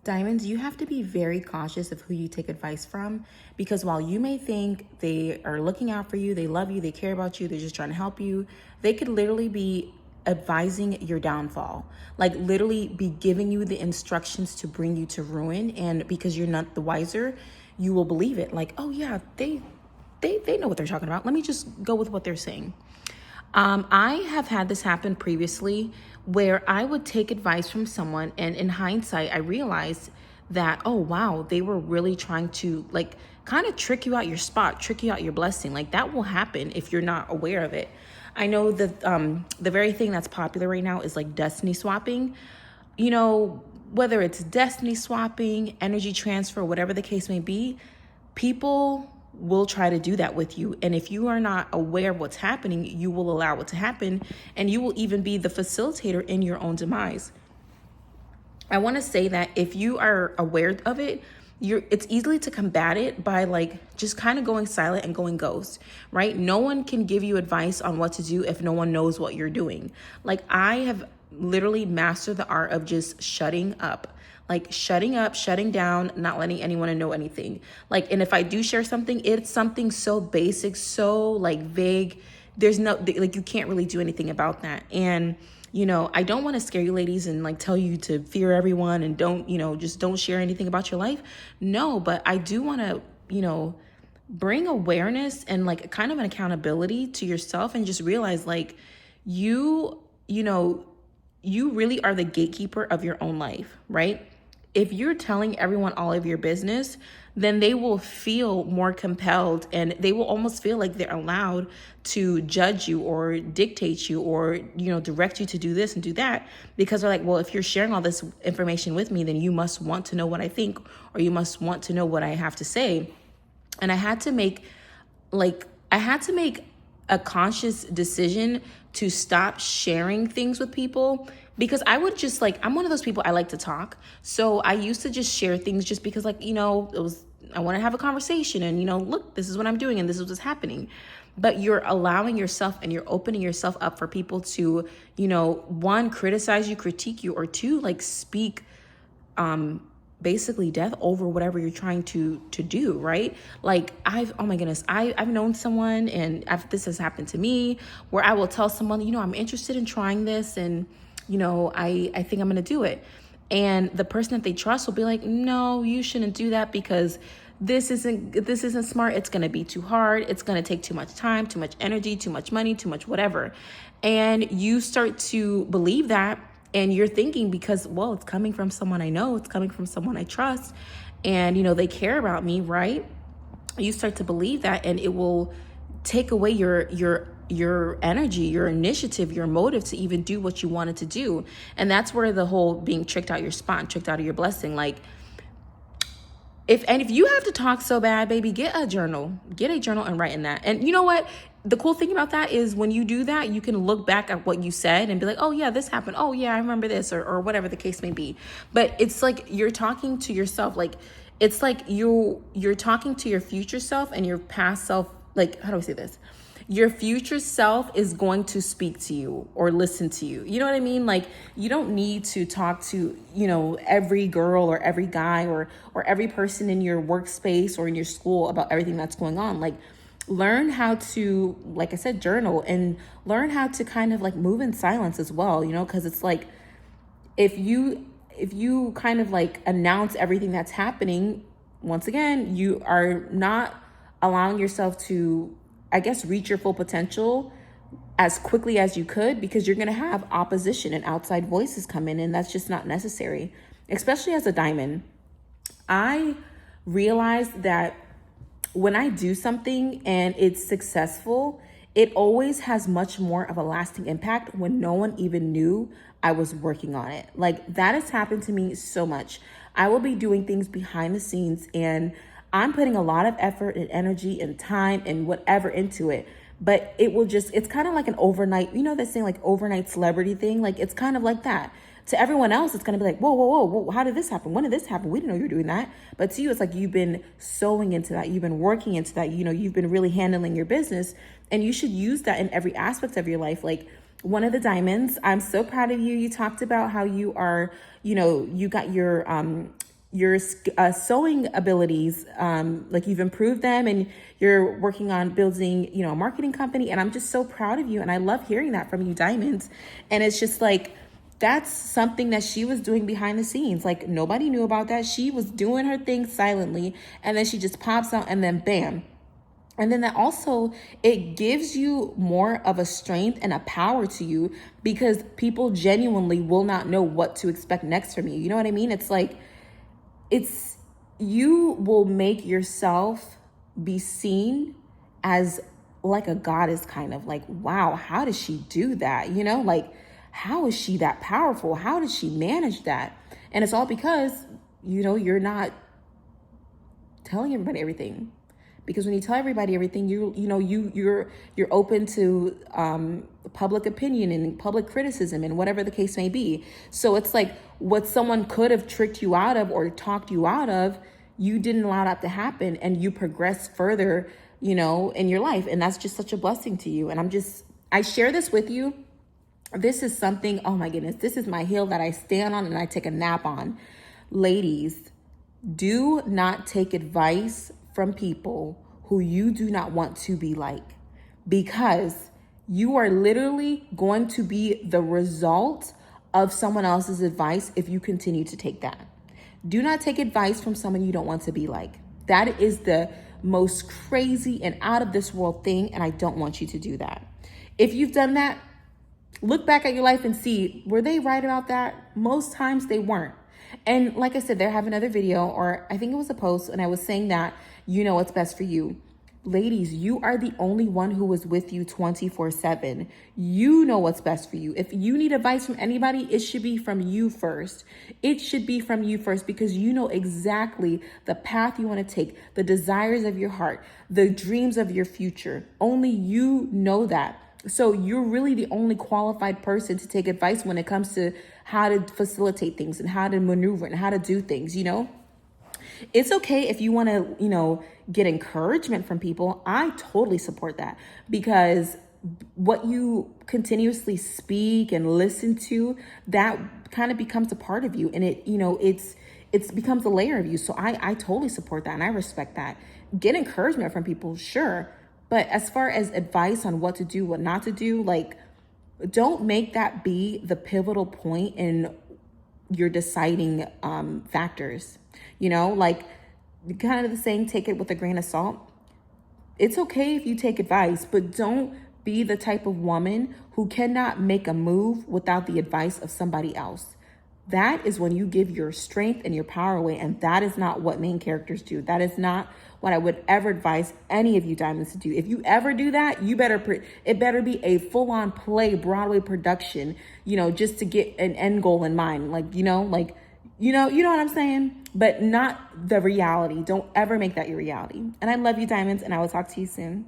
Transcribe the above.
Diamonds, you have to be very cautious of who you take advice from, because while you may think they are looking out for you, they love you, they care about you, they're just trying to help you, they could literally be advising your downfall. Like literally be giving you the instructions to bring you to ruin. And because you're not the wiser, you will believe it. Like, oh yeah, they know what they're talking about. Let me just go with what they're saying. I have had this happen previously where I would take advice from someone, and in hindsight, I realized that, oh wow, they were really trying to like kind of trick you out your spot, trick you out your blessing. Like that will happen if you're not aware of it. I know that the very thing that's popular right now is like destiny swapping. You know, whether it's destiny swapping, energy transfer, whatever the case may be, people will try to do that with you. And if you are not aware of what's happening, you will allow it to happen, and you will even be the facilitator in your own demise. I want to say that if you are aware of it, it's easily to combat it by like just kind of going silent and going ghost, right? No one can give you advice on what to do if no one knows what you're doing. Like I have literally mastered the art of just shutting up. Like shutting up, shutting down, not letting anyone know anything. Like, and if I do share something, it's something so basic, so like vague. There's no, like, you can't really do anything about that. And, you know, I don't want to scare you ladies and like tell you to fear everyone and don't, you know, just don't share anything about your life. No, but I do want to, you know, bring awareness and like kind of an accountability to yourself, and just realize like you know, you really are the gatekeeper of your own life, right? If you're telling everyone all of your business, then they will feel more compelled, and they will almost feel like they're allowed to judge you or dictate you or, you know, direct you to do this and do that, because they're like, well, if you're sharing all this information with me, then you must want to know what I think, or you must want to know what I have to say. And I had to make a conscious decision to stop sharing things with people, because I would just like, I'm one of those people, I like to talk. So I used to just share things just because like, you know, I want to have a conversation and, you know, look, this is what I'm doing and this is what's happening. But you're allowing yourself and you're opening yourself up for people to, you know, one, criticize you, critique you, or two, like speak basically death over whatever you're trying to do, right? Like oh my goodness, I've known someone, and this has happened to me, where I will tell someone, you know, I'm interested in trying this, and you know, I think I'm gonna do it, and the person that they trust will be like, no, you shouldn't do that because this isn't smart, it's gonna be too hard, it's gonna take too much time, too much energy, too much money, too much whatever. And you start to believe that, and you're thinking, because, well, it's coming from someone I know, it's coming from someone I trust, and, you know, they care about me, right? You start to believe that, and it will take away your energy, your initiative, your motive to even do what you wanted to do. And that's where the whole being tricked out your spot, tricked out of your blessing. Like, if you have to talk so bad, baby, get a journal and write in that. And you know what? The cool thing about that is when you do that, you can look back at what you said and be like, oh yeah, this happened. Oh yeah, I remember this, or whatever the case may be. But it's like you're talking to yourself. Like it's like you're talking to your future self and your past self. Like, how do I say this? Your future self is going to speak to you or listen to you. You know what I mean? Like, you don't need to talk to, you know, every girl or every guy or every person in your workspace or in your school about everything that's going on. Like, learn how to, like I said, journal, and learn how to kind of like move in silence as well, you know, because it's like if you kind of like announce everything that's happening, once again, you are not allowing yourself to, I guess, reach your full potential as quickly as you could, because you're going to have opposition and outside voices come in, and that's just not necessary, especially as a diamond. I realized that when I do something and it's successful, it always has much more of a lasting impact when no one even knew I was working on it. Like, that has happened to me so much. I will be doing things behind the scenes, and I'm putting a lot of effort and energy and time and whatever into it. But it will just, it's kind of like an overnight, you know, that saying like overnight celebrity thing. Like, it's kind of like that. To everyone else, it's going to be like, whoa, how did this happen? When did this happen? We didn't know you were doing that. But to you, it's like you've been sowing into that. You've been working into that. You know, you've been really handling your business, and you should use that in every aspect of your life. Like, one of the diamonds, I'm so proud of you. You talked about how you are, you know, you got your your sewing abilities, like you've improved them, and you're working on building, a marketing company. And I'm just so proud of you. And I love hearing that from you, Diamonds. And it's just like, that's something that she was doing behind the scenes. Like nobody knew about that. She was doing her thing silently, and then she just pops out, and then bam. And then that also, it gives you more of a strength and a power to you, because people genuinely will not know what to expect next from you. You know what I mean? It's like, you will make yourself be seen as like a goddess, kind of like, wow, how does she do that? Like, how is she that powerful? How does she manage that? And it's all because, you're not telling everybody everything. Because when you tell everybody everything, you're open to public opinion and public criticism and whatever the case may be. So it's like, what someone could have tricked you out of or talked you out of, you didn't allow that to happen, and you progress further, in your life. And that's just such a blessing to you. And I share this with you. This is something, oh my goodness, this is my hill that I stand on and I take a nap on. Ladies, do not take advice from people who you do not want to be like, because you are literally going to be the result of someone else's advice if you continue to take that. Do not take advice from someone you don't want to be like. That is the most crazy and out of this world thing, and I don't want you to do that. If you've done that, look back at your life and see, were they right about that? Most times they weren't. And like I said, there, I have another video, or I think it was a post, and I was saying that you know what's best for you. Ladies, you are the only one who is with you 24/7. You know what's best for you. If you need advice from anybody, it should be from you first. It should be from you first, because you know exactly the path you want to take, the desires of your heart, the dreams of your future. Only you know that. So you're really the only qualified person to take advice when it comes to how to facilitate things and how to maneuver and how to do things, It's okay if you want to, get encouragement from people. I totally support that, because what you continuously speak and listen to, that kind of becomes a part of you, and it becomes a layer of you. So I totally support that, and I respect that. Get encouragement from people, sure. But as far as advice on what to do, what not to do, like, don't make that be the pivotal point in your deciding factors. Like, kind of the saying, take it with a grain of salt. It's okay if you take advice, but don't be the type of woman who cannot make a move without the advice of somebody else. That is when you give your strength and your power away, and that is not what main characters do. That is not what I would ever advise any of you diamonds to do. If you ever do that, it better be a full-on play Broadway production, just to get an end goal in mind. You know what I'm saying? But not the reality. Don't ever make that your reality. And I love you, diamonds, and I will talk to you soon.